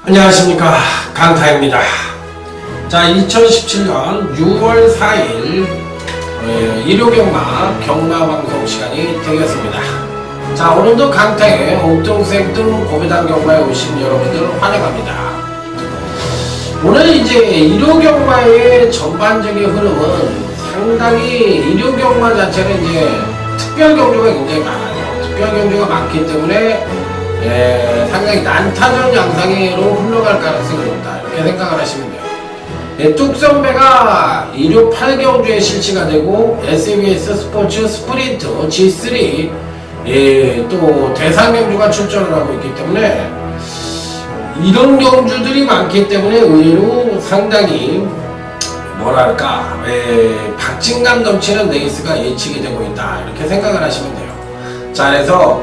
안녕하십니까, 강타입니다. 자, 2017년 6월 4일 일요경마 경마방송 시간이 되겠습니다. 자, 오늘도 강타의 옥동생뚱 고배당 경마에 오신 여러분들 환영합니다. 오늘 이제 일요경마의 전반적인 흐름은 상당히 일요경마 자체는 이제 특별경주가 굉장히 많아요. 특별경주가 많기 때문에 상당히 난타전 양상으로 흘러갈 가능성이 높다, 이렇게 생각을 하시면 돼요. 뚝선배가 일요 8경주에 실시가 되고 SBS 스포츠 스프린트 G3 또 대상경주가 출전을 하고 있기 때문에 이런 경주들이 많기 때문에 의외로 상당히 뭐랄까 박진감 넘치는 레이스가 예측이 되고 있다, 이렇게 생각을 하시면 돼요. 자, 그래서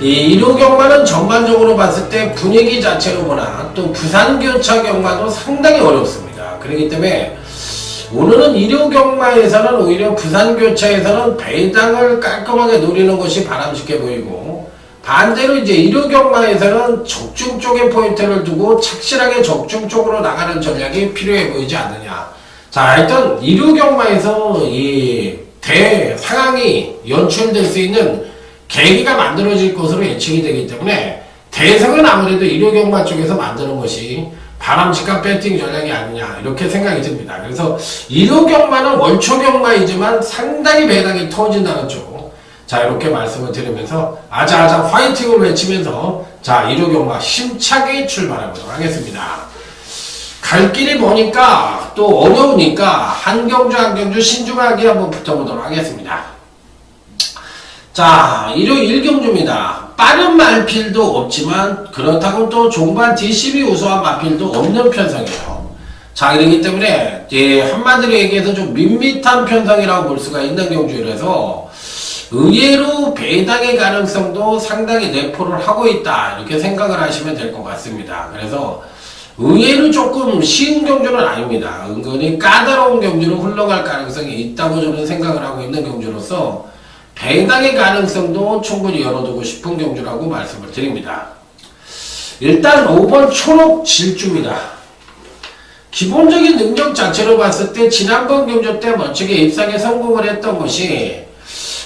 이 일요경마는 전반적으로 봤을 때 분위기 자체로 보나 또 부산교차 경마도 상당히 어렵습니다. 그렇기 때문에 오늘은 일요경마에서는 오히려 부산교차에서는 배당을 깔끔하게 노리는 것이 바람직해 보이고, 반대로 이제 일요경마에서는 적중 쪽에 포인트를 두고 착실하게 적중 쪽으로 나가는 전략이 필요해 보이지 않느냐. 자, 일단 일요경마에서 이 대상황이 연출될 수 있는 계기가 만들어질 것으로 예측이 되기 때문에 대상은 아무래도 일요경마 쪽에서 만드는 것이 바람직한 배팅 전략이 아니냐, 이렇게 생각이 듭니다. 그래서 일요경마는 월초경마이지만 상당히 배당이 터진다는 쪽, 자, 이렇게 말씀을 드리면서 아자아자 화이팅을 외치면서 자, 일요경마 힘차게 출발해 보도록 하겠습니다. 갈 길이 머니까 또 어려우니까 한 경주 한 경주 신중하게 한번 붙어보도록 하겠습니다. 자, 일요 1경주입니다. 빠른 말필도 없지만 그렇다고 또 종반 뒷심이 우수한 마필도 없는 편성이에요. 자, 그렇기 때문에 한마디로 얘기해서 좀 밋밋한 편성이라고 볼 수가 있는 경주라서 의외로 배당의 가능성도 상당히 내포를 하고 있다, 이렇게 생각을 하시면 될 것 같습니다. 그래서 의외로 조금 쉬운 경주는 아닙니다. 은근히 까다로운 경주로 흘러갈 가능성이 있다고 저는 생각을 하고 있는 경주로서 배당의 가능성도 충분히 열어두고 싶은 경주라고 말씀을 드립니다. 일단 5번 초록 질주입니다. 기본적인 능력 자체로 봤을 때 지난번 경주 때 멋지게 입상에 성공을 했던 것이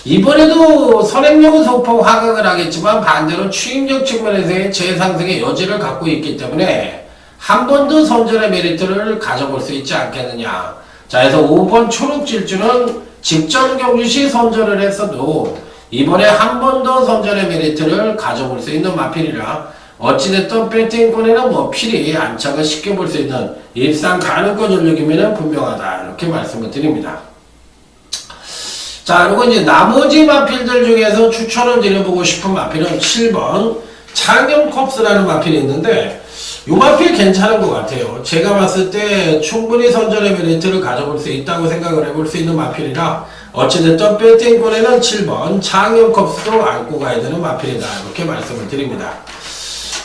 이번에도 선행력은 소폭 하강을 하겠지만 반대로 추임력 측면에서의 재상승의 여지를 갖고 있기 때문에 한 번 더 선전의 메리트를 가져볼 수 있지 않겠느냐. 자, 그래서 5번 초록 질주는 직전 경주시 선전을 했어도 이번에 한 번 더 선전의 메리트를 가져볼 수 있는 마필이라 어찌됐든 배팅권에는 뭐 필히 안착을 시켜볼 수 있는 입상 가능권 전력이면 분명하다, 이렇게 말씀을 드립니다. 자, 그리고 이제 나머지 마필들 중에서 추천을 드려보고 싶은 마필은 7번 창영컵스라는 마필이 있는데 이 마필 괜찮은 것 같아요. 제가 봤을 때 충분히 선전의 메리트를 가져볼 수 있다고 생각을 해볼 수 있는 마필이라 어찌됐든 배팅권에는 7번 창영컵스도 안고 가야 되는 마필이다, 이렇게 말씀을 드립니다.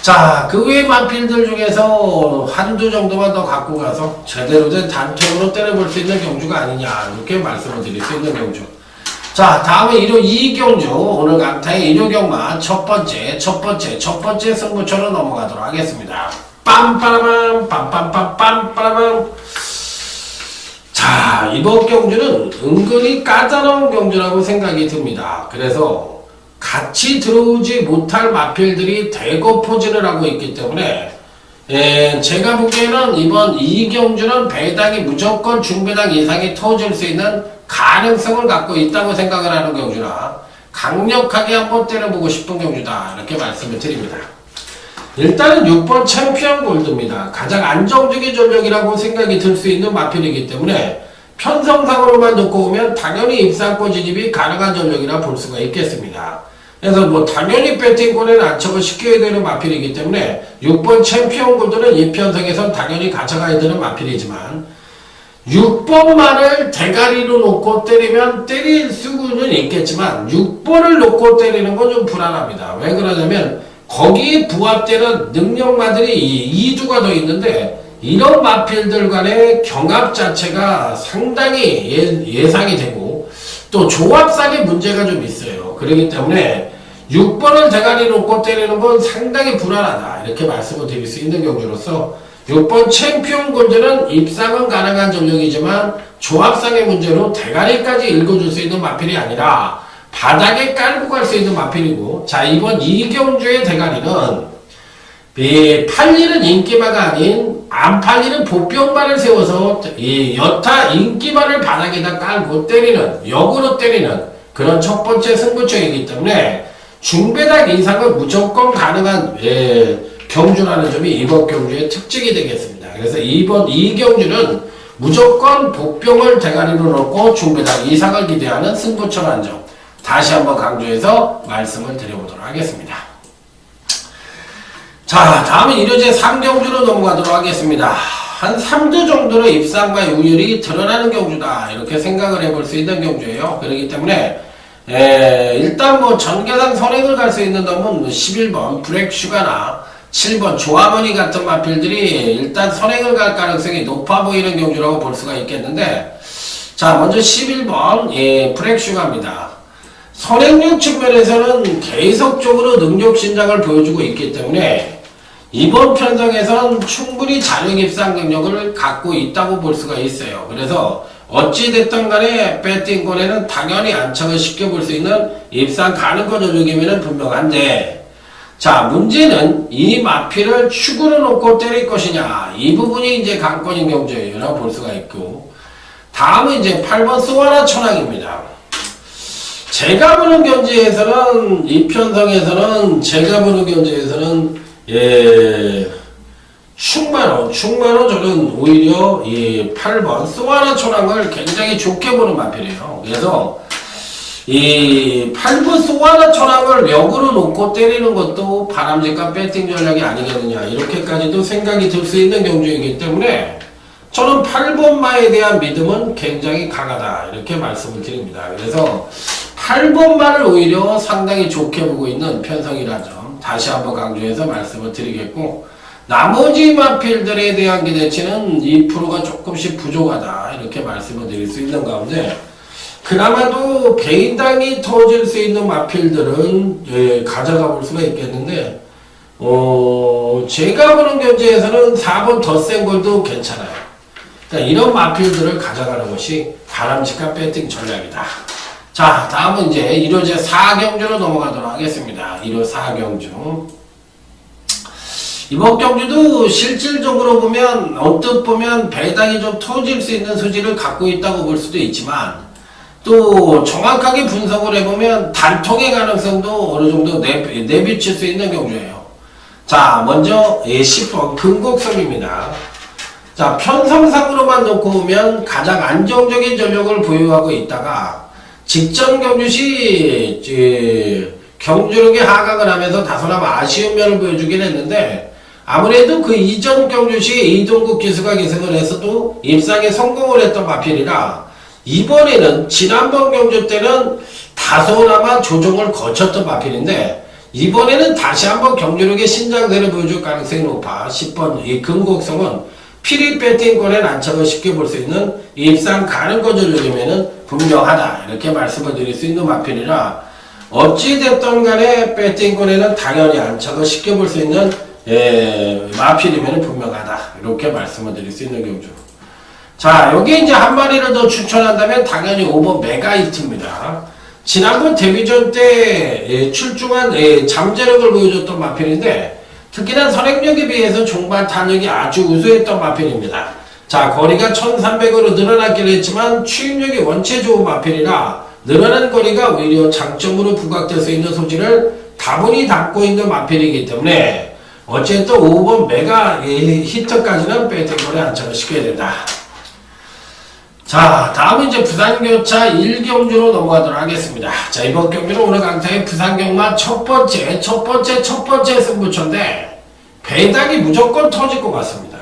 자, 그 외의 마필들 중에서 한두 정도만 더 갖고 가서 제대로 된 단통으로 때려볼 수 있는 경주가 아니냐, 이렇게 말씀을 드릴 수 있는 경주. 자, 다음에 일요 2경주, 오늘 강타의 일요경마 첫 번째 승부처로 넘어가도록 하겠습니다. 빰빠라밤 빰빰빰빰. 자, 이번 경주는 은근히 까다로운 경주라고 생각이 듭니다. 그래서 같이 들어오지 못할 마필들이 대거 포진을 하고 있기 때문에 제가 보기에는 이번 2경주는 배당이 무조건 중배당 이상이 터질 수 있는 가능성을 갖고 있다고 생각을 하는 경주라 강력하게 한번 때려보고 싶은 경주다, 이렇게 말씀을 드립니다. 일단은 6번 챔피언 골드입니다. 가장 안정적인 전력이라고 생각이 들 수 있는 마필이기 때문에 편성상으로만 놓고 보면 당연히 입상권 진입이 가능한 전력이라 볼 수가 있겠습니다. 그래서 뭐 당연히 배팅권에는 안착을 시켜야 되는 마필이기 때문에 6번 챔피언 골드는 이 편성에선 당연히 가져가야 되는 마필이지만 6번만을 대가리로 놓고 때리면 때릴 수는 있겠지만 6번을 놓고 때리는 건 좀 불안합니다. 왜 그러냐면 거기에 부합되는 능력마들이 2주가 더 있는데 이런 마필들 간의 경합 자체가 상당히 예상이 되고 또 조합상의 문제가 좀 있어요. 그렇기 때문에 6번을 대가리 놓고 때리는 건 상당히 불안하다 이렇게 말씀을 드릴 수 있는 경주로서 6번 챔피언 골드는 입상은 가능한 전력이지만 조합상의 문제로 대가리까지 읽어줄 수 있는 마필이 아니라 바닥에 깔고 갈 수 있는 마필이고, 자 이번 이경주의 대가리는 팔리는 인기마가 아닌 안 팔리는 보병발을 세워서 이 여타 인기마를 바닥에다 깔고 때리는, 역으로 때리는 그런 첫 번째 승부처이기 때문에 중배당 이상은 무조건 가능한 경주라는 점이 이번 경주의 특징이 되겠습니다. 그래서 이번 이 경주는 무조건 복병을 대가리로 놓고 중배당 이상을 기대하는 승부처라는 점 다시 한번 강조해서 말씀을 드려보도록 하겠습니다. 자, 다음은 이로제 3경주로 넘어가도록 하겠습니다. 한 3두 정도로 입상과 우열이 드러나는 경주다 이렇게 생각을 해볼 수 있는 경주예요. 그렇기 때문에 일단 뭐 전개당 선행을 갈 수 있는 놈은 11번 브렉슈가나 7번 조아머니 같은 마필들이 일단 선행을 갈 가능성이 높아 보이는 경주라고 볼 수가 있겠는데, 자 먼저 11번 브렉슈가입니다. 선행력 측면에서는 계속적으로 능력 신장을 보여주고 있기 때문에 이번 편성에선 충분히 자력 입상 능력을 갖고 있다고 볼 수가 있어요. 그래서 어찌됐든 간에 배팅권에는 당연히 안착을 시켜볼 수 있는 입상 가능권 전력이면 분명한데, 자 문제는 이 마필을 축으로 놓고 때릴 것이냐, 이 부분이 이제 관건인 경주예요 라고 볼 수가 있고, 다음은 이제 8번 소아라 천왕입니다. 제가 보는 경지에서는 이 편성에서는 충만호 저는 오히려 이 8번 소아라 초랑을 굉장히 좋게 보는 마필이에요. 그래서 이 8번 소아라 초랑을 역으로 놓고 때리는 것도 바람직한 배팅 전략이 아니겠느냐 이렇게까지도 생각이 들 수 있는 경주이기 때문에 저는 8번마에 대한 믿음은 굉장히 강하다 이렇게 말씀을 드립니다. 그래서 8번마를 오히려 상당히 좋게 보고 있는 편성이라는 점 다시 한번 강조해서 말씀을 드리겠고, 나머지 마필들에 대한 기대치는 2%가 조금씩 부족하다 이렇게 말씀을 드릴 수 있는 가운데, 그나마도 개인당이 터질 수 있는 마필들은 가져가 볼 수가 있겠는데, 제가 보는 견지에서는 4번 더센골도 괜찮아요. 그러니까 이런 마필들을 가져가는 것이 바람직한 배팅 전략이다. 자, 다음은 이제 1호제 4경주로 넘어가도록 하겠습니다. 1호 4경주. 이번 경주도 실질적으로 보면, 언뜻 보면 배당이 좀 터질 수 있는 소지를 갖고 있다고 볼 수도 있지만, 또 정확하게 분석을 해보면 단통의 가능성도 어느 정도 내비칠 수 있는 경주예요. 자, 먼저 10번 금곡섬입니다. 자, 편성상으로만 놓고 보면 가장 안정적인 전력을 보유하고 있다가 직전 경주 시 경주력에 하강을 하면서 다소나마 아쉬운 면을 보여주긴 했는데, 아무래도 그 이전 경주 시 이동국 기수가 계승을 해서도 입상에 성공을 했던 마필이라 이번에는 지난번 경주 때는 다소나마 조정을 거쳤던 마필인데 이번에는 다시 한번 경주력의 신장세를 보여줄 가능성이 높아 10번 이 금곡성은 피리 배팅권에 안착을 시켜볼 수 있는 입상 가능권 전력이면은 분명하다 이렇게 말씀을 드릴 수 있는 마필이라 어찌됐든 간에 배팅권에는 당연히 안착을 시켜볼 수 있는 마필이면은 분명하다 이렇게 말씀을 드릴 수 있는 경주. 자, 여기 이제 한 마리를 더 추천한다면 당연히 5번 메가히트입니다. 지난번 데뷔전 때 출중한 잠재력을 보여줬던 마필인데 특히나 선행력에 비해서 종반 탄력이 아주 우수했던 마필입니다. 자, 거리가 1300으로 늘어났긴 했지만 추임력이 원체 좋은 마필이라 늘어난 거리가 오히려 장점으로 부각될 수 있는 소지를 다분히 담고 있는 마필이기 때문에 어쨌든 5번 메가 히트까지는 배팅권에 안착을 시켜야 된다. 자, 다음은 이제 부산교차 1경주로 넘어가도록 하겠습니다. 자, 이번 경기는 오늘 강타의 부산경마 첫 번째 승부처인데 배당이 무조건 터질 것 같습니다.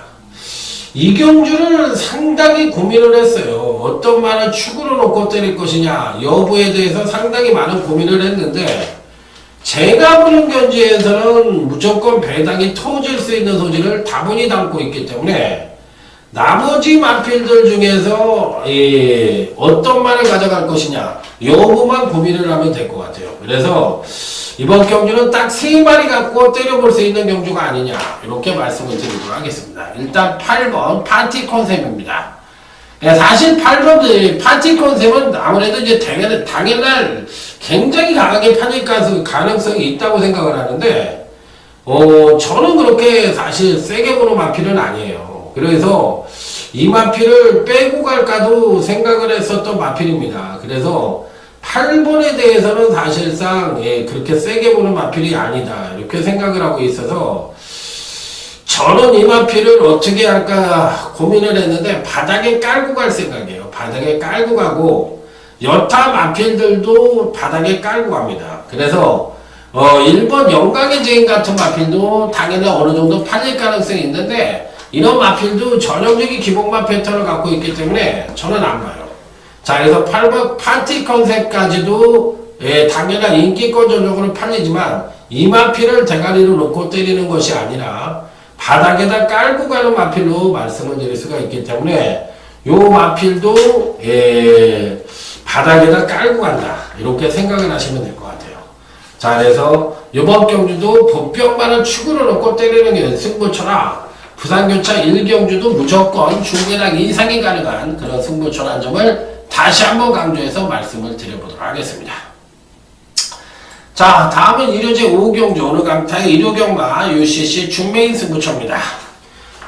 이 경주를 상당히 고민을 했어요. 어떤 말을 축으로 놓고 때릴 것이냐 여부에 대해서 상당히 많은 고민을 했는데 제가 보는 견지에서는 무조건 배당이 터질 수 있는 소지를 다분히 담고 있기 때문에 나머지 마필들 중에서 어떤 말을 가져갈 것이냐 여부만 고민을 하면 될 것 같아요. 그래서 이번 경주는 딱 3마리 갖고 때려볼 수 있는 경주가 아니냐 이렇게 말씀을 드리도록 하겠습니다. 일단 8번 파티 컨셉입니다. 사실 8번 파티 컨셉은 아무래도 이제 당일날 굉장히 강하게 판일 가능성이 있다고 생각을 하는데 저는 그렇게 사실 세게 보는 마필은 아니에요. 그래서 이 마필을 빼고 갈까도 생각을 했었던 마필입니다. 그래서 8번에 대해서는 사실상 그렇게 세게 보는 마필이 아니다 이렇게 생각을 하고 있어서 저는 이 마필을 어떻게 할까 고민을 했는데 바닥에 깔고 갈 생각이에요. 바닥에 깔고 가고 여타 마필들도 바닥에 깔고 갑니다. 그래서 1번 영광의 제인 같은 마필도 당연히 어느 정도 팔릴 가능성이 있는데 이런 마필도 전형적인 기본마 패턴을 갖고 있기 때문에 저는 안 봐요. 자, 그래서 8번 파티 컨셉까지도 당연한 인기권 전적으로 팔리지만 이 마필을 대가리로 놓고 때리는 것이 아니라 바닥에다 깔고 가는 마필로 말씀을 드릴 수가 있기 때문에 요 마필도 바닥에다 깔고 간다 이렇게 생각을 하시면 될 것 같아요. 자, 그래서 이번 경주도 보병만을 축으로 놓고 때리는 게 승부처라 부산교차 1경주도 무조건 중계당 이상이 가능한 그런 승부처라는 점을 다시 한번 강조해서 말씀을 드려보도록 하겠습니다. 자, 다음은 1호제 5경주 오늘 강타의 1호경마 UCC 중메인 승부처입니다.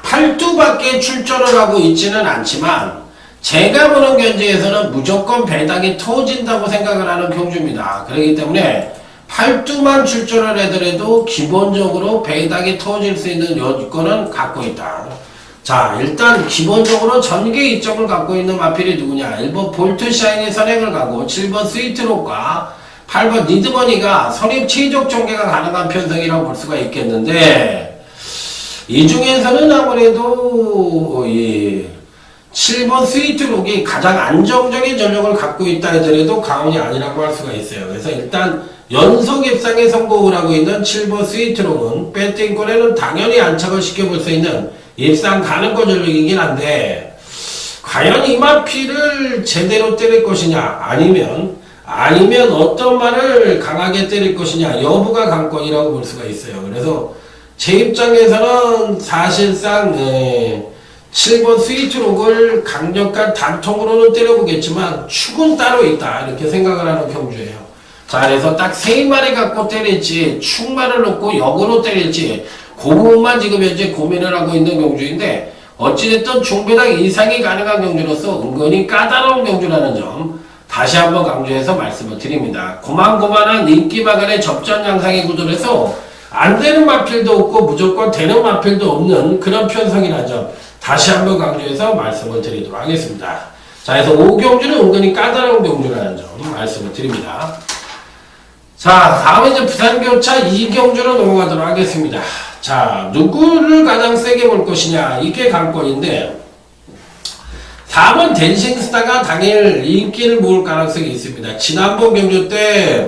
8두밖에 출전을 하고 있지는 않지만 제가 보는 견지에서는 무조건 배당이 터진다고 생각을 하는 경주입니다. 그렇기 때문에 8두만 출전을 해더라도 기본적으로 배당이 터질 수 있는 여건은 갖고 있다. 자, 일단 기본적으로 전개 이점을 갖고 있는 마필이 누구냐. 1번 볼트샤인이 선행을 가고 7번 스위트록과 8번 니드머니가 선입 최적 전개가 가능한 편성이라고 볼 수가 있겠는데 이 중에서는 아무래도 7번 스위트록이 가장 안정적인 전력을 갖고 있다 하더라도 과언이 아니라고 할 수가 있어요. 그래서 일단 연속 입상에 성공을 하고 있는 7번 스위트록은 배팅권에는 당연히 안착을 시켜볼 수 있는 입상 가능권 전력이긴 한데 과연 이 마필을 제대로 때릴 것이냐 아니면 어떤 말을 강하게 때릴 것이냐 여부가 관건이라고 볼 수가 있어요. 그래서 제 입장에서는 사실상 7번 스위트록을 강력한 단통으로는 때려보겠지만 축은 따로 있다 이렇게 생각을 하는 경주예요. 자, 그래서 딱 3마리 갖고 때릴지 축마를 놓고 역으로 때릴지 그 부분만 지금 현재 고민을 하고 있는 경주인데 어찌됐든 중배당 이상이 가능한 경주로서 은근히 까다로운 경주라는 점 다시 한번 강조해서 말씀을 드립니다. 고만고만한 인기마 간의 접전 양상의 구도에서 안 되는 마필도 없고 무조건 되는 마필도 없는 그런 편성이라는 점 다시 한번 강조해서 말씀을 드리도록 하겠습니다. 자, 그래서 5경주는 은근히 까다로운 경주라는 점 말씀을 드립니다. 자, 다음에 이제 부산교차 2경주로 넘어가도록 하겠습니다. 자, 누구를 가장 세게 볼 것이냐 이게 관건인데 4번 댄싱스타가 당일 인기를 모을 가능성이 있습니다. 지난번 경주 때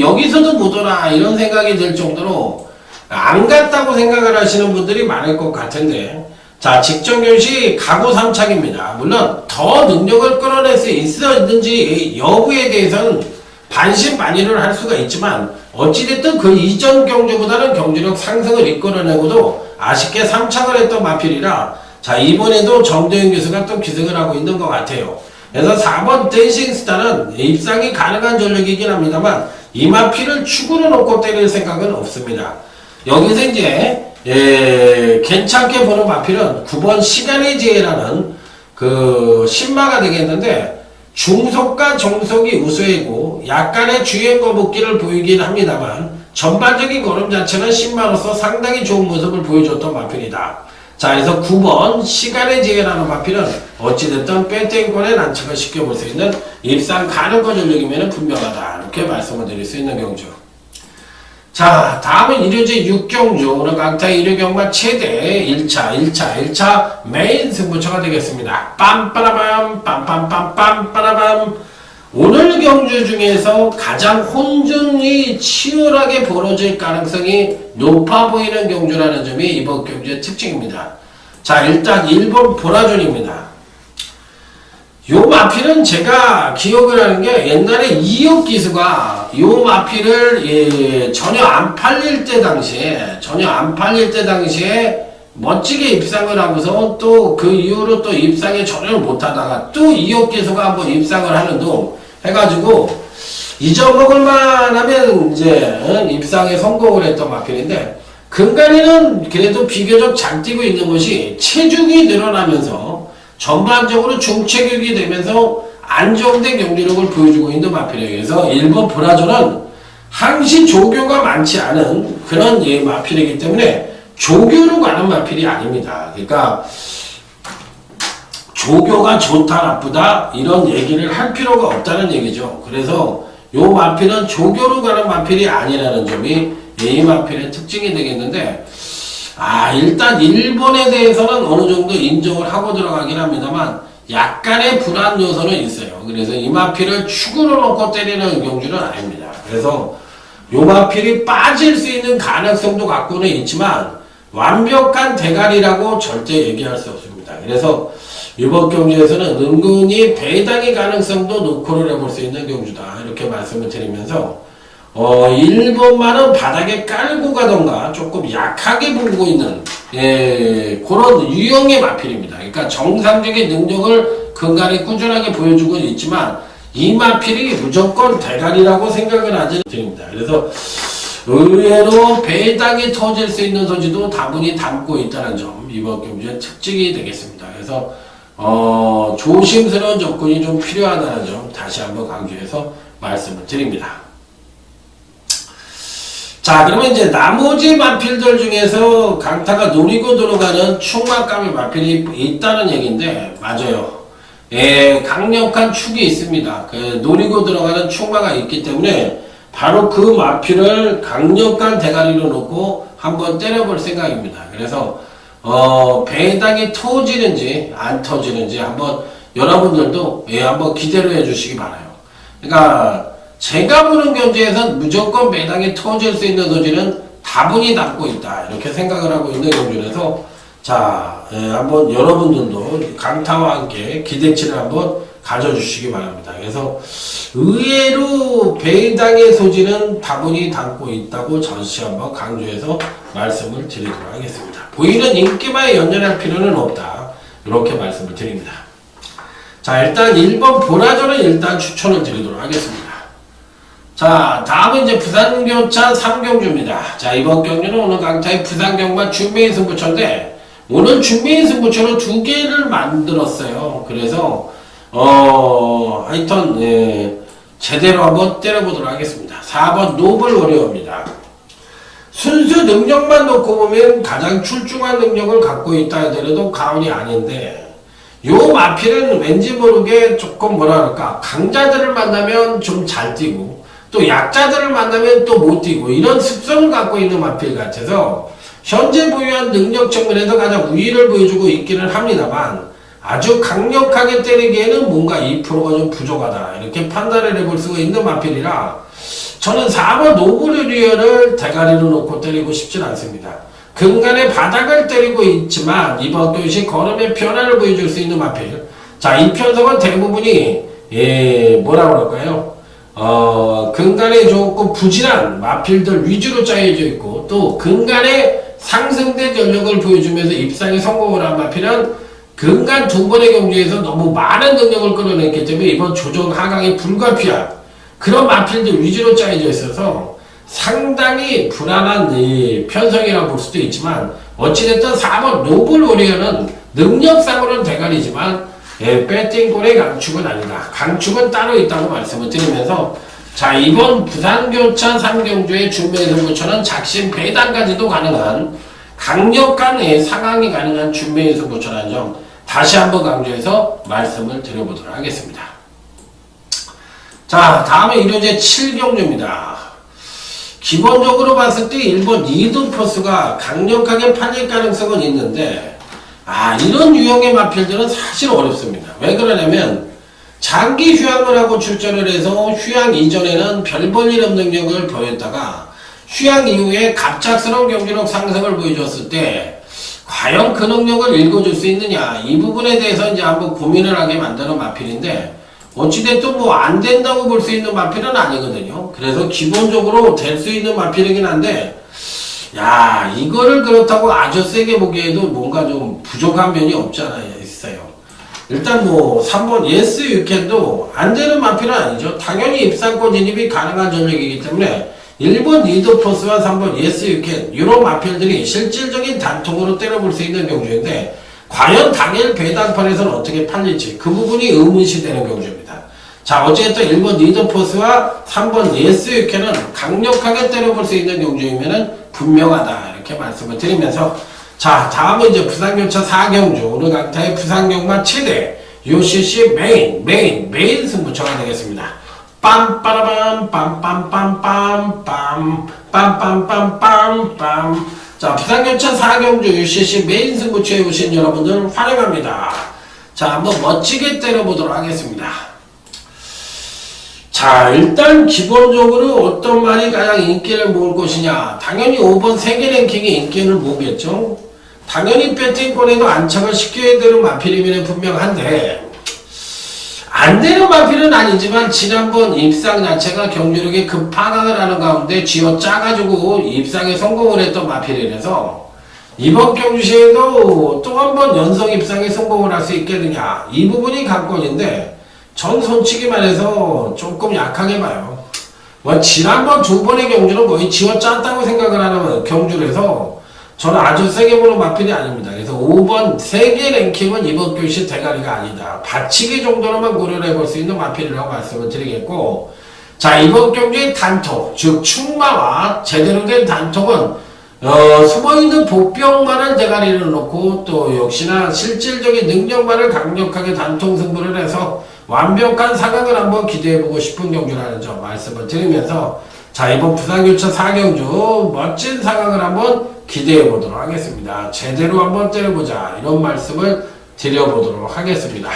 여기서도 못 오나 이런 생각이 들 정도로 안 갔다고 생각을 하시는 분들이 많을 것 같은데 자, 직전견시 가구 3착입니다. 물론 더 능력을 끌어낼 수 있었는지 여부에 대해서는 반신반의를 할 수가 있지만 어찌됐든 그 이전 경주보다는 경주력 상승을 이끌어내고도 아쉽게 3착을 했던 마필이라 자, 이번에도 정도현 교수가 또 기승을 하고 있는 것 같아요. 그래서 4번 댄싱스타는 입상이 가능한 전력이긴 합니다만 이 마필을 축으로 놓고 때릴 생각은 없습니다. 여기서 이제 괜찮게 보는 마필은 9번 시간의 지혜라는 그 신마가 되겠는데 중속과 정속이 우수이고 약간의 주행 거북기를 보이긴 합니다만 전반적인 걸음 자체는 신마로서 상당히 좋은 모습을 보여줬던 마필이다. 자, 그래서 9번 시간의 지혜라는 마필은 어찌됐든 배팅권에 난착을 시켜볼 수 있는 입상 가능권 전력이면 분명하다 이렇게 말씀을 드릴 수 있는 경주. 자, 다음은 1호제 6경주 오늘 강타 1호경마 최대 1차 메인 승부처가 되겠습니다. 빰빠라밤 빰빰빰빰 오늘 경주 중에서 가장 혼전이 치열하게 벌어질 가능성이 높아 보이는 경주라는 점이 이번 경주의 특징입니다. 자, 일단 1번 보라존입니다. 요 마필은 제가 기억을 하는 게 옛날에 이혁 기수가 요 마필을 전혀 안 팔릴 때 당시에 멋지게 입상을 하고서 또 그 이후로 또 입상에 전혀 못하다가 또 이혁 기수가 한번 입상을 하는 동 해가지고 잊어먹을만 하면 이제 입상에 성공을 했던 마필인데, 근간에는 그래도 비교적 잘 뛰고 있는 것이 체중이 늘어나면서 전반적으로 중체격이 되면서 안정된 경기력을 보여주고 있는 마필이에요. 그래서 1번 보라존은 항시 조교가 많지 않은 그런 마필이기 때문에 조교로 가는 마필이 아닙니다. 그러니까 조교가 좋다 나쁘다 이런 얘기를 할 필요가 없다는 얘기죠. 그래서 요 마필은 조교로 가는 마필이 아니라는 점이 이 마필의 특징이 되겠는데, 일단 1번에 대해서는 어느 정도 인정을 하고 들어가긴 합니다만 약간의 불안 요소는 있어요. 그래서 이 마필을 축으로 놓고 때리는 경주는 아닙니다. 그래서 요 마필이 빠질 수 있는 가능성도 갖고는 있지만 완벽한 대가리라고 절대 얘기할 수 없습니다. 그래서 이번 경주에서는 은근히 배당의 가능성도 노코를 해볼 수 있는 경주다, 이렇게 말씀을 드리면서 1번만은 바닥에 깔고 가던가 조금 약하게 보고 있는 그런 유형의 마필입니다. 그러니까 정상적인 능력을 근간에 꾸준하게 보여주고 있지만 이 마필이 무조건 대가리라고 생각을 하지 않습니다. 그래서 의외로 배당이 터질 수 있는 소지도 다분히 담고 있다는 점, 이번 경주의 특징이 되겠습니다. 그래서 조심스러운 접근이 좀 필요하다는 점 다시 한번 강조해서 말씀을 드립니다. 자, 그러면 이제 나머지 마필들 중에서 강타가 노리고 들어가는 충막감의 마필이 있다는 얘기인데, 맞아요. 강력한 축이 있습니다. 노리고 들어가는 충마가 있기 때문에 바로 그 마필을 강력한 대가리로 놓고 한번 때려볼 생각입니다. 그래서 배당이 터지는지 안 터지는지 한번 여러분들도 한번 기대를 해주시기 바라요. 그러니까 제가 보는 경주에서는 무조건 배당이 터질 수 있는 소지는 다분히 담고 있다, 이렇게 생각을 하고 있는 경주라서, 자, 한번 여러분들도 강타와 함께 기대치를 한번 가져주시기 바랍니다. 그래서 의외로 배당의 소지는 다분히 담고 있다고 다시 한번 강조해서 말씀을 드리도록 하겠습니다. 보이는 인기마에 연연할 필요는 없다, 이렇게 말씀을 드립니다. 자, 일단 1번 보라존은 일단 추천을 드리도록 하겠습니다. 자, 다음은 이제 부산교차 3경주입니다. 자, 이번 경주는 오늘 강타의 부산경마 준매인 승부처인데, 오늘 준매인 승부처로 2개를 만들었어요. 그래서 하여튼 제대로 한번 때려보도록 하겠습니다. 4번 노블 워리어입니다. 순수 능력만 놓고 보면 가장 출중한 능력을 갖고 있다 하더라도 과언이 아닌데, 요 마필은 왠지 모르게 조금 뭐랄까, 강자들을 만나면 좀 잘 뛰고 또 약자들을 만나면 또 못 뛰고 이런 습성을 갖고 있는 마필 같아서 현재 보유한 능력 측면에서 가장 우위를 보여주고 있기는 합니다만 아주 강력하게 때리기에는 뭔가 2%가 좀 부족하다, 이렇게 판단을 해볼 수가 있는 마필이라 저는 4번 노블리어를 대가리로 놓고 때리고 싶진 않습니다. 근간에 바닥을 때리고 있지만 이번 경시 걸음의 변화를 보여줄 수 있는 마필. 자, 이 편성은 대부분이 뭐라 그럴까요? 근간에 조금 부진한 마필들 위주로 짜여져 있고, 또 근간에 상승된 전력을 보여주면서 입상에 성공을 한 마필은 근간 2번의 경주에서 너무 많은 능력을 끌어냈기 때문에 이번 조정 하강이 불가피한 그런 마필들 위주로 짜여져 있어서 상당히 불안한 편성이라고 볼 수도 있지만, 어찌됐든 4번 노블 워리어는 능력상으로는 대가리지만 배팅골의 강축은 아니다. 강축은 따로 있다고 말씀을 드리면서, 자, 이번 부산교차 3경주의 준매승부처는 작심 배당까지도 가능한 강력한 상황이 가능한 준매승부처라는 점 다시 한번 강조해서 말씀을 드려보도록 하겠습니다. 자, 다음에 1호제 7경주입니다. 기본적으로 봤을 때 1번 리드포스가 강력하게 팔릴 가능성은 있는데, 이런 유형의 마필들은 사실 어렵습니다. 왜 그러냐면 장기 휴양을 하고 출전을 해서 휴양 이전에는 별 볼 일 없는 능력을 보였다가 휴양 이후에 갑작스러운 경기력 상승을 보여줬을 때 과연 그 능력을 읽어줄 수 있느냐, 이 부분에 대해서 이제 한번 고민을 하게 만드는 마필인데, 어찌됐든 뭐 안 된다고 볼 수 있는 마필은 아니거든요. 그래서 기본적으로 될 수 있는 마필이긴 한데, 야, 이거를 그렇다고 아주 세게 보기에도 뭔가 좀 부족한 면이 없잖아요. 있어요. 일단 뭐 3번 yes you can도 안 되는 마필은 아니죠. 당연히 입상권 진입이 가능한 전력이기 때문에 1번 리더 포스와 3번 yes you can 이런 마필들이 실질적인 단통으로 때려볼 수 있는 경주인데, 과연 당일 배당판에서는 어떻게 팔릴지 그 부분이 의문시 되는 경주입니다. 자, 어쨌든 1번 리더 포스와 3번 yes you can은 강력하게 때려볼 수 있는 경주이면은 분명하다, 이렇게 말씀을 드리면서, 자, 다음은 이제 부산교차 4경주, 오늘 강타의 부산경마 최대 UCC 메인 승부처가 되겠습니다. 빰빠라밤 빰빰빰빰빰 빰빰빰빰빰. 자, 부산교차 4경주 UCC 메인 승부처에 오신 여러분들 환영합니다. 자, 한번 멋지게 때려보도록 하겠습니다. 자, 일단 기본적으로 어떤 말이 가장 인기를 모을 것이냐, 당연히 5번 세계 랭킹이 인기를 모으겠죠. 당연히 배팅권에도 안착을 시켜야 되는 마필이면 분명한데, 안 되는 마필은 아니지만 지난번 입상 자체가 경주력이 급하강을 하는 가운데 쥐어 짜가지고 입상에 성공을 했던 마필이라서 이번 경주시에도 또 한 번 연속 입상에 성공을 할 수 있겠느냐, 이 부분이 관건인데, 전 솔직히만 해서 조금 약하게 봐요. 뭐 지난번 두 번의 경주는 거의 지워 짰다고 생각을 하는 경주라서 저는 아주 세게 보는 마필이 아닙니다. 그래서 5번 세계 랭킹은 이번 교시 대가리가 아니다, 받치기 정도로만 고려를 해볼 수 있는 마필이라고 말씀을 드리겠고, 자, 이번 경주의 단톡, 즉 충마와 제대로 된 단톡은 숨어있는 복병만을 대가리를 놓고 또 역시나 실질적인 능력만을 강력하게 단통 승부를 해서 완벽한 상황을 한번 기대해보고 싶은 경주라는 점 말씀을 드리면서, 자, 이번 부산교차 4경주 멋진 상황을 한번 기대해보도록 하겠습니다. 제대로 한번 때려보자, 이런 말씀을 드려보도록 하겠습니다.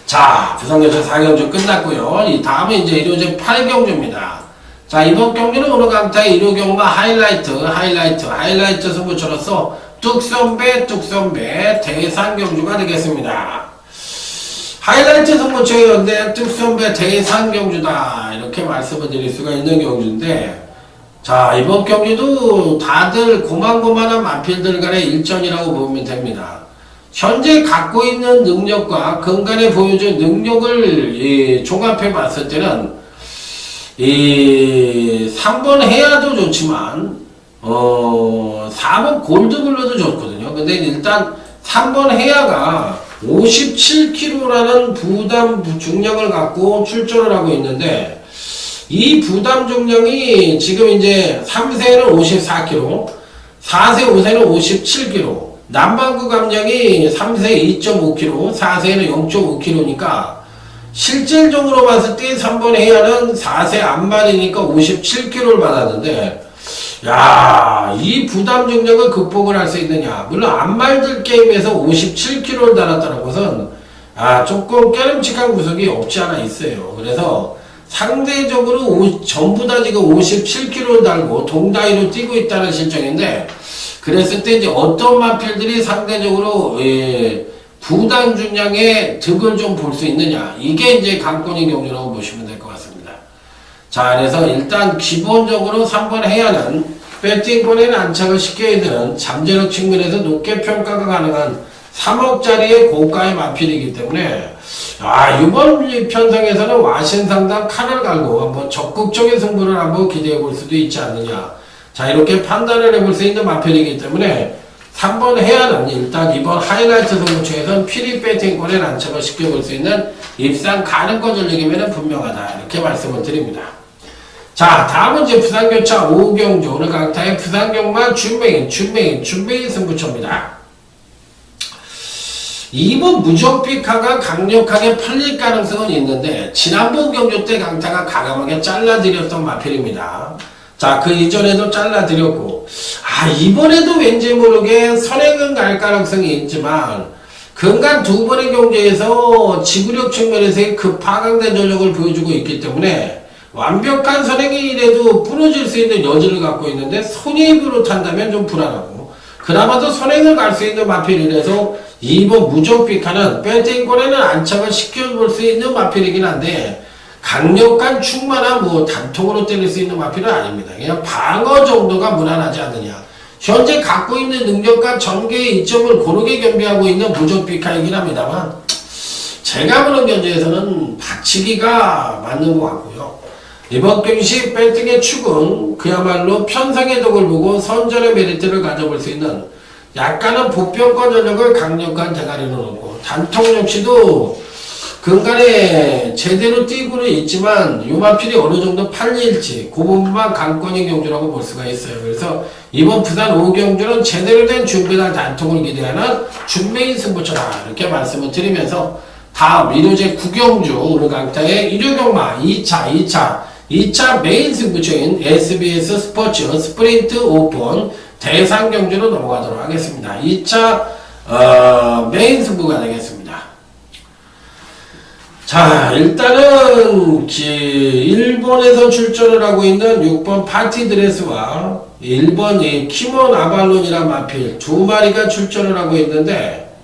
자, 부산교차 4경주 끝났고요. 이 다음에 이제 일요제 8경주입니다. 자, 이번 경기는 오늘 강타의 1호 경마 하이라이트 승부처로서 뚝선배 대상 경주가 되겠습니다. 하이라이트 승부처였는데 뚝선배 대상 경주다, 이렇게 말씀을 드릴 수가 있는 경주인데, 자, 이번 경기도 다들 고만고만한 마필들 간의 일전이라고 보면 됩니다. 현재 갖고 있는 능력과 근간에 보여준 능력을 종합해 봤을 때는 이 3번 해야도 좋지만 4번 골드블러도 좋거든요. 근데 일단 3번 해야가 57kg라는 부담 중량을 갖고 출전을 하고 있는데, 이 부담 중량이 지금 이제 3세는 54kg, 4세 5세는 57kg, 남반구 감량이 3세 2.5kg, 4세는 0.5kg니까 실질적으로 봤을 때 3번 해야는 4세 안말이니까 57kg를 받았는데, 야, 이 부담 중량을 극복을 할 수 있느냐. 물론 안말들 게임에서 57kg를 달았다는 것은 조금 깨름칙한 구석이 없지 않아 있어요. 그래서 상대적으로 전부 다 지금 57kg를 달고 동다이로 뛰고 있다는 실정인데, 그랬을 때 이제 어떤 마필들이 상대적으로 부담 중량의 득을 좀 볼 수 있느냐, 이게 이제 관건인 경주라고 보시면 될 것 같습니다. 자, 그래서 일단 기본적으로 3번 해야는 배팅권에는 안착을 시켜야 되는 잠재력 측면에서 높게 평가가 가능한 3억짜리의 고가의 마필이기 때문에, 이번 편성에서는 와신상당 칸을 갈고 한번 적극적인 승부를 한번 기대해 볼 수도 있지 않느냐. 자, 이렇게 판단을 해볼 수 있는 마필이기 때문에 3번 해야는 일단 이번 하이라이트 승부처에서는 피리 배팅권에 안착을 시켜볼 수 있는 입상 가능권 전력이면 분명하다, 이렇게 말씀을 드립니다. 자, 다음은 이제 부산교차 5경주, 오늘 강타의 부산경마 준메인 승부처입니다. 이번 무적비카가 강력하게 팔릴 가능성은 있는데, 지난번 경주 때 강타가 가감하게 잘라드렸던 마필입니다. 자, 그 이전에도 잘라드렸고, 이번에도 왠지 모르게 선행은 갈 가능성이 있지만, 근간 두 번의 경주에서 지구력 측면에서의 급하강된 전력을 보여주고 있기 때문에 완벽한 선행이라도 부러질 수 있는 여지를 갖고 있는데, 손익으로 탄다면 좀 불안하고, 그나마도 선행을 갈 수 있는 마필이라서 2번 무적비카는 배팅권에는 안착을 시켜볼 수 있는 마필이긴 한데 강력한 충만한 뭐 단통으로 때릴 수 있는 마필은 아닙니다. 그냥 방어 정도가 무난하지 않느냐. 현재 갖고 있는 능력과 전개의 이점을 고르게 겸비하고 있는 무적비카이긴 합니다만 제가 보는 견제에서는 받치기가 맞는 것 같고요. 이번 경시 배팅의 축은 그야말로 편성의 덕을 보고 선전의 메리트를 가져볼 수 있는 약간은 보편권 전력을 강력한 대가리로 놓고 단통 역시도 근간에 제대로 뛰고는 있지만 요마필이 어느 정도 팔릴지 그 부분만 강권인 경주라고 볼 수가 있어요. 그래서 이번 부산 5경주는 제대로 된 준비나 단통을 기대하는 준비인 승부처다 이렇게 말씀을 드리면서 다음 일요제 9경주 오늘 강타의 일요경마 2차 메인 승부처인 SBS 스포츠 스프린트 오픈 대상 경주로 넘어가도록 하겠습니다. 2차 메인 승부가 되겠습니다. 자, 일단은 일본에서 출전을 하고 있는 6번 파티드레스와 1번 키몬 아발론이란 마필 두 마리가 출전을 하고 있는데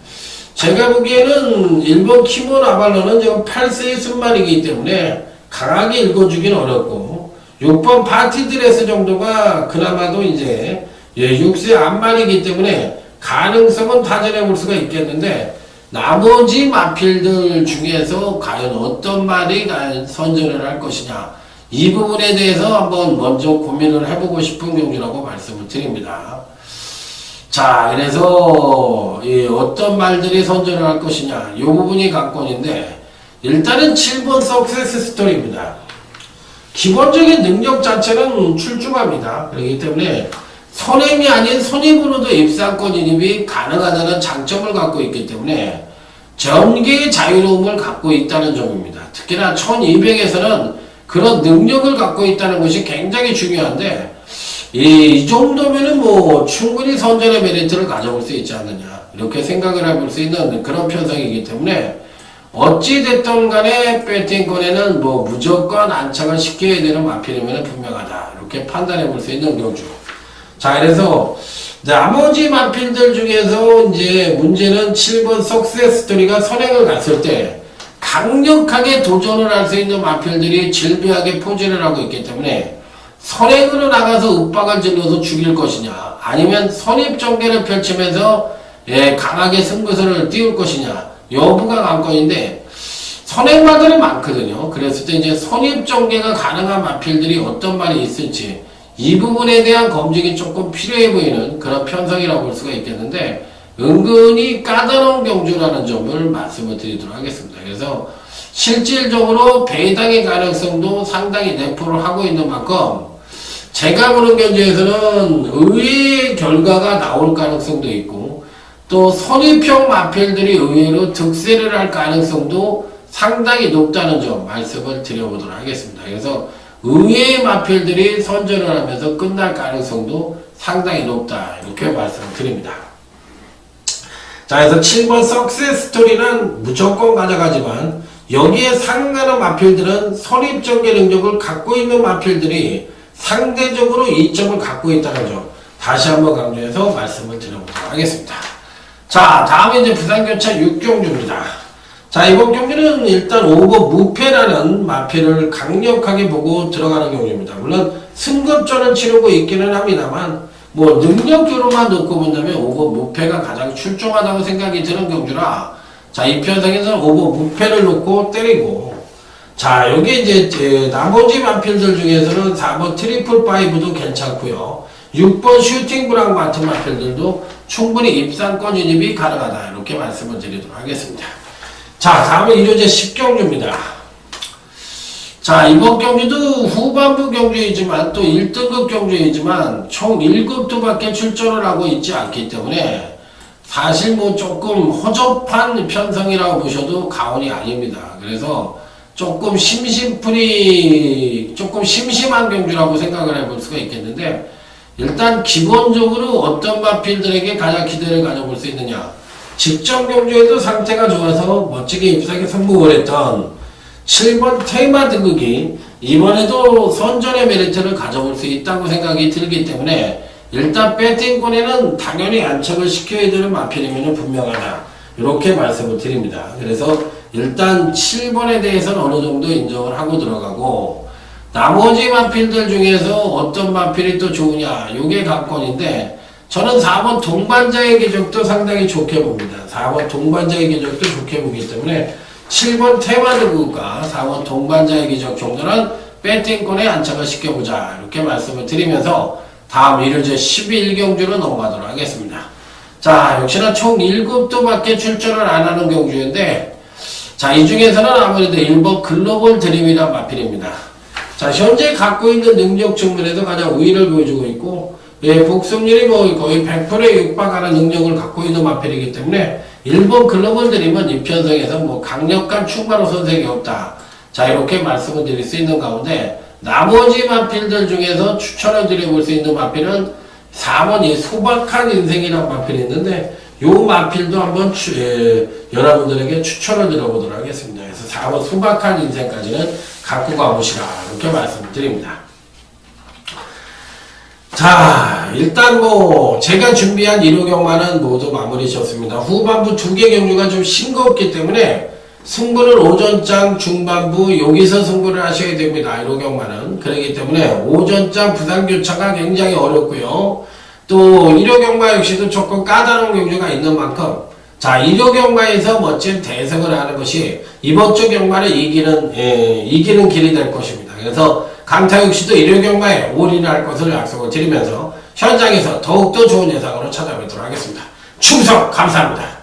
제가 보기에는 1번 키몬 아발론은 지금 8세의 순말이기 때문에 강하게 읽어주기는 어렵고 6번 파티드레스 정도가 그나마도 이제 6세 앞말이기 때문에 가능성은 타전해 볼 수가 있겠는데 나머지 마필들 중에서 과연 어떤 말이 선전을 할 것이냐 이 부분에 대해서 한번 먼저 고민을 해보고 싶은 경주라고 말씀을 드립니다. 자, 그래서 어떤 말들이 선전을 할 것이냐 이 부분이 관건인데 일단은 7번 석세스 스토리입니다. 기본적인 능력 자체는 출중합니다. 그렇기 때문에 선행이 아닌 선임으로도 입상권 진입이 가능하다는 장점을 갖고 있기 때문에 전개의 자유로움을 갖고 있다는 점입니다. 특히나 1200에서는 그런 능력을 갖고 있다는 것이 굉장히 중요한데 이 정도면은 뭐 충분히 선전의 메리트를 가져볼 수 있지 않느냐 이렇게 생각을 해볼 수 있는 그런 편성이기 때문에 어찌됐든 간에 배팅권에는 뭐 무조건 안착을 시켜야 되는 마필이면 분명하다 이렇게 판단해 볼 수 있는 경주. 자, 그래서 나머지 마필들 중에서 이제 문제는 7번 석세스 스토리가 선행을 갔을 때 강력하게 도전을 할 수 있는 마필들이 질비하게 포진을 하고 있기 때문에 선행으로 나가서 윽박을 질러서 죽일 것이냐 아니면 선입전개를 펼치면서 강하게 승부수를 띄울 것이냐 여부가 관건인데 선행마들이 많거든요. 그랬을 때 이제 선입전개가 가능한 마필들이 어떤 말이 있을지 이 부분에 대한 검증이 조금 필요해 보이는 그런 편성이라고 볼 수가 있겠는데 은근히 까다로운 경주라는 점을 말씀을 드리도록 하겠습니다. 그래서 실질적으로 배당의 가능성도 상당히 내포를 하고 있는 만큼 제가 보는 경주에서는 의외의 결과가 나올 가능성도 있고 또 선입형 마필들이 의외로 득세를 할 가능성도 상당히 높다는 점 말씀을 드려보도록 하겠습니다. 그래서 의외의 마필들이 선전을 하면서 끝날 가능성도 상당히 높다 이렇게 말씀을 드립니다. 자, 그래서 7번 석세스 스토리는 무조건 가져가지만 여기에 상응하는 마필들은 선입전개 능력을 갖고 있는 마필들이 상대적으로 이점을 갖고 있다는 점 다시 한번 강조해서 말씀을 드려보도록 하겠습니다. 자, 다음에 이제 부산교차 6경주입니다. 자, 이번 경기는 일단 5번 무패라는 마필을 강력하게 보고 들어가는 경기입니다. 물론 승급전을 치르고 있기는 합니다만 뭐 능력으로만 놓고 본다면 5번 무패가 가장 출중하다고 생각이 드는 경주라 자, 이 편성에서는 5번 무패를 놓고 때리고 자, 여기 이제 나머지 마필들 중에서는 4번 트리플 파이브도 괜찮고요. 6번 슈팅 브랑 같은 마필들도 충분히 입상권 진입이 가능하다 이렇게 말씀을 드리도록 하겠습니다. 자, 다음은 일요제 10경주입니다. 자, 이번 경주도 후반부 경주이지만 또 1등급 경주이지만 총 1급도 밖에 출전을 하고 있지 않기 때문에 사실 뭐 조금 허접한 편성이라고 보셔도 과언이 아닙니다. 그래서 조금 조금 심심한 경주라고 생각을 해볼 수가 있겠는데 일단 기본적으로 어떤 마필들에게 가장 기대를 가져볼 수 있느냐 직전 경주에도 상태가 좋아서 멋지게 입상에 성공을 했던 7번 테마 등극이 이번에도 선전의 메리트를 가져볼 수 있다고 생각이 들기 때문에 일단 배팅권에는 당연히 안착을 시켜야 되는 마필이면 분명하다. 이렇게 말씀을 드립니다. 그래서 일단 7번에 대해서는 어느 정도 인정을 하고 들어가고, 나머지 마필들 중에서 어떤 마필이 또 좋으냐, 요게 관건인데, 저는 4번 동반자의 궤적도 상당히 좋게 봅니다. 4번 동반자의 궤적도 좋게 보기 때문에 7번 테마드국과 4번 동반자의 궤적 정도는 배팅권에 안착을 시켜보자, 이렇게 말씀을 드리면서 다음 1일제 11경주로 넘어가도록 하겠습니다. 자, 역시나 총 7도 밖에 출전을 안 하는 경주인데, 자, 이 중에서는 아무래도 1번 글로벌 드림이란 마필입니다. 자, 현재 갖고 있는 능력 측면에서 가장 우위를 보여주고 있고, 예, 복승률이 뭐 거의 100%에 육박하는 능력을 갖고 있는 마필이기 때문에 1번 글로벌 드림은 이 편성에서 뭐 강력한 충만 선색이 없다. 자, 이렇게 말씀을 드릴 수 있는 가운데, 나머지 마필들 중에서 추천을 드려볼 수 있는 마필은 4번 이 소박한 인생이라는 마필이 있는데, 요 마필도 한번 여러분들에게 추천을 드려보도록 하겠습니다. 그래서 4번 소박한 인생까지는 갖고 가보시라, 이렇게 말씀을 드립니다. 자, 일단 뭐 제가 준비한 1호 경마는 모두 마무리 지었습니다. 후반부 2개 경주가 좀 싱겁기 때문에 승부는 오전장 중반부 여기서 승부를 하셔야 됩니다. 1호 경마는. 그렇기 때문에 오전장 부상교차가 굉장히 어렵고요. 또 1호 경마 역시도 조금 까다로운 경주가 있는 만큼, 자, 1호 경마에서 멋진 대승을 하는 것이 이번 주 경마를 이기는 길이 될 것입니다. 그래서 강타 역시도 1호 경마에 올인할 것을 약속을 드리면서 현장에서 더욱더 좋은 예상으로 찾아뵙도록 하겠습니다. 충성 감사합니다.